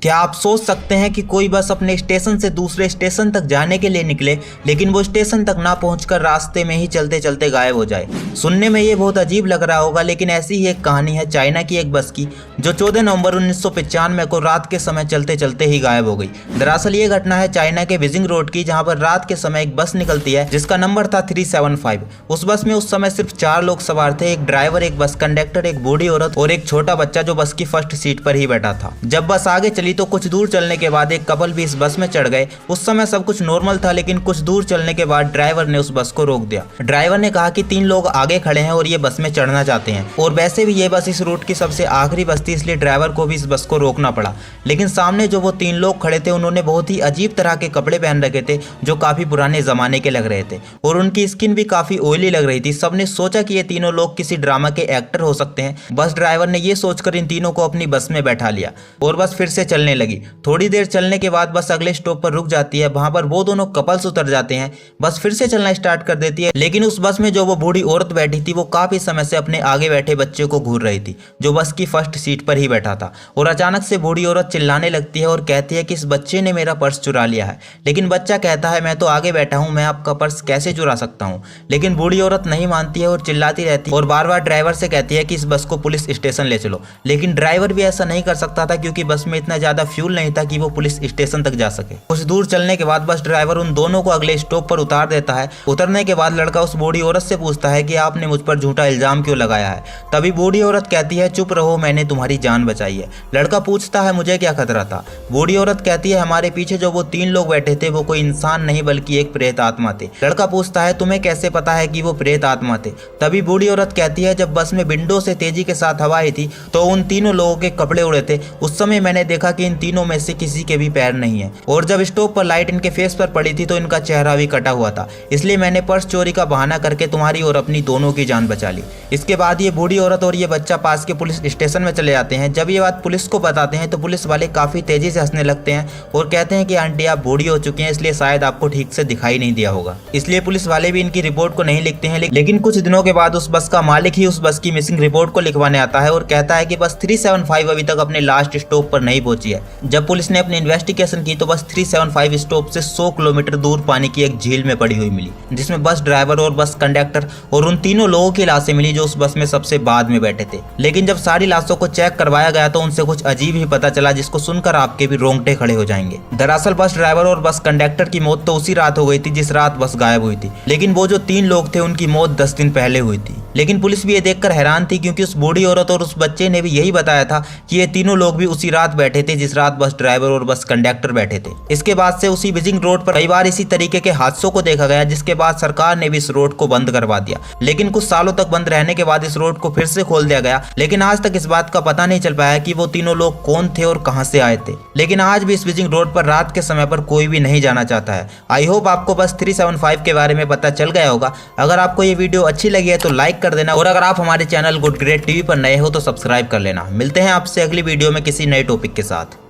क्या आप सोच सकते हैं कि कोई बस अपने स्टेशन से दूसरे स्टेशन तक जाने के लिए निकले, लेकिन वो स्टेशन तक ना पहुंचकर रास्ते में ही चलते चलते गायब हो जाए। सुनने में ये बहुत अजीब लग रहा होगा, लेकिन ऐसी ही एक कहानी है चाइना की एक बस की, जो 14 नवंबर 1995 को रात के समय चलते चलते ही गायब हो गई। दरअसल ये घटना है चाइना के बीजिंग रोड की, जहाँ पर रात के समय एक बस निकलती है जिसका नंबर था 375। उस बस में उस समय सिर्फ 4 लोग सवार थे, एक ड्राइवर, एक बस कंडक्टर, एक बूढ़ी औरत और एक छोटा बच्चा जो बस की फर्स्ट सीट पर ही बैठा था। जब बस आगे चली तो कुछ दूर चलने के बाद एक कपल भी इस बस में चढ़ गए। उस समय सब कुछ नॉर्मल था, लेकिन कुछ दूर चलने के बाद ड्राइवर ने उस बस को रोक दिया। ड्राइवर ने कहा कि 3 लोग आगे खड़े हैं और ये बस में चढ़ना चाहते हैं, और वैसे भी ये बस इस रूट की सबसे आखिरी बस थी, इसलिए ड्राइवर को भी इस बस को रोकना पड़ा। लेकिन सामने जो वो 3 लोग खड़े थे उन्होंने बहुत ही अजीब तरह के कपड़े पहन रखे थे, जो काफी पुराने जमाने के लग रहे थे, और उनकी स्किन भी काफी ऑयली लग रही थी। सबने सोचा कि ये तीनों लोग किसी ड्रामा के एक्टर हो सकते हैं। बस ड्राइवर ने ये सोचकर इन तीनों को अपनी बस में बैठा लिया और बस फिर से चलने लगी। थोड़ी देर चलने के बाद बस अगले स्टॉप पर रुक जाती है। वहां पर वो दोनों कपल्स उतर जाते हैं, बस फिर से चलना स्टार्ट कर देती है। लेकिन उस बस में जो वो बूढ़ी औरत बैठी थी वो काफी समय से अपने आगे बैठे बच्चे को घूर रही थी, जो बस की फर्स्ट सीट पर ही बैठा था। और अचानक से बूढ़ी औरत चिल्लाने लगती है और कहती है कि इस बच्चे ने मेरा पर्स चुरा लिया है। लेकिन बच्चा कहता है मैं तो आगे बैठा हूँ, मैं आपका पर्स कैसे चुरा सकता हूँ। लेकिन बूढ़ी औरत नहीं मानती है और चिल्लाती रहती है और बार बार ड्राइवर से कहती है कि इस बस को पुलिस स्टेशन ले चलो। लेकिन ड्राइवर भी ऐसा नहीं कर सकता था, क्योंकि बस में इतना ज्यादा फ्यूल नहीं था कि वो पुलिस स्टेशन तक जा सके। कुछ दूर चलने के बाद बस ड्राइवर उन दोनों को अगले स्टॉप पर उतार देता है। उतरने के बाद लड़का उस बूढ़ी औरत से पूछता है कि आपने मुझ पर झूठा इल्जाम क्यों लगाया है। तभी बूढ़ी औरत कहती है चुप रहो, मैंने तुम्हारी जान बचाई है। लड़का पूछता है मुझे क्या खतरा था। बूढ़ी औरत कहती है हमारे पीछे जो वो 3 लोग बैठे थे वो कोई इंसान नहीं बल्कि एक प्रेत आत्मा थे। लड़का पूछता है तुम्हें कैसे पता है कि वो प्रेत आत्मा थे। तभी बूढ़ी औरत कहती है जब बस में विंडो से तेजी के साथ हवा आई थी तो उन तीनों लोगों के कपड़े उड़े थे। उस समय मैंने देखा कि इन तीनों में से किसी के भी पैर नहीं है, और जब स्टॉप पर लाइट इनके फेस पर पड़ी थी तो इनका चेहरा भी कटा हुआ था। इसलिए मैंने पर्स चोरी का बहाना करके तुम्हारी और अपनी दोनों की जान बचा ली। इसके बाद ये बूढ़ी औरत और ये बच्चा पास के पुलिस स्टेशन में चले जाते हैं। जब ये बात पुलिस को बताते हैं तो पुलिस वाले काफी तेजी से हंसने लगते हैं और कहते हैं कि आंटी आप बूढ़ी हो चुकी हैं, इसलिए शायद आपको ठीक से दिखाई नहीं दिया होगा। इसलिए पुलिस वाले भी इनकी रिपोर्ट को नहीं लिखते हैं। लेकिन कुछ दिनों के बाद उस बस का मालिक ही उस बस की मिसिंग रिपोर्ट को लिखवाने आता है और कहता है कि बस 375 अभी तक अपने लास्ट स्टॉप पर नहीं पहुंची है। जब पुलिस ने अपनी इन्वेस्टिगेशन की तो बस 375 स्टॉप से 100 किलोमीटर दूर पानी की एक झील में पड़ी हुई मिली, जिसमें बस ड्राइवर और बस कंडक्टर और उन तीनों लोगों की लाशें मिली जो उस बस में सबसे बाद में बैठे थे। लेकिन जब सारी लाशों को चेक करवाया गया तो उनसे कुछ अजीब ही पता चला, जिसको सुनकर आपके भी रोंगटे खड़े हो जाएंगे। दरअसल बस ड्राइवर और बस कंडक्टर की मौत तो उसी रात हो गई थी जिस रात बस गायब हुई थी, लेकिन वो जो 3 लोग थे उनकी मौत 10 दिन पहले हुई थी। लेकिन पुलिस भी ये देखकर हैरान थी, क्योंकि उस बूढ़ी औरत और उस बच्चे ने भी यही बताया था कि ये तीनों लोग भी उसी रात बैठे थे जिस रात बस ड्राइवर और बस कंडक्टर बैठे थे। इसके बाद से उसी बीजिंग रोड पर कई बार इसी तरीके के हादसों को देखा गया, जिसके बाद सरकार ने भी इस रोड को बंद करवा दिया। लेकिन कुछ सालों तक बंद रहने के बाद इस रोड को फिर से खोल दिया गया। लेकिन आज तक इस बात का पता नहीं चल पाया कि वो तीनों लोग कौन थे और कहां से आए थे। लेकिन आज भी इस बीजिंग रोड पर रात के समय पर कोई भी नहीं जाना चाहता है। आई होप आपको बस 375 के बारे में पता चल गया होगा। अगर आपको ये वीडियो अच्छी लगी है तो लाइक कर देना, और अगर आप हमारे चैनल गुड ग्रेट टीवी पर नए हो तो सब्सक्राइब कर लेना। मिलते हैं आपसे अगली वीडियो में किसी नए टॉपिक के साथ।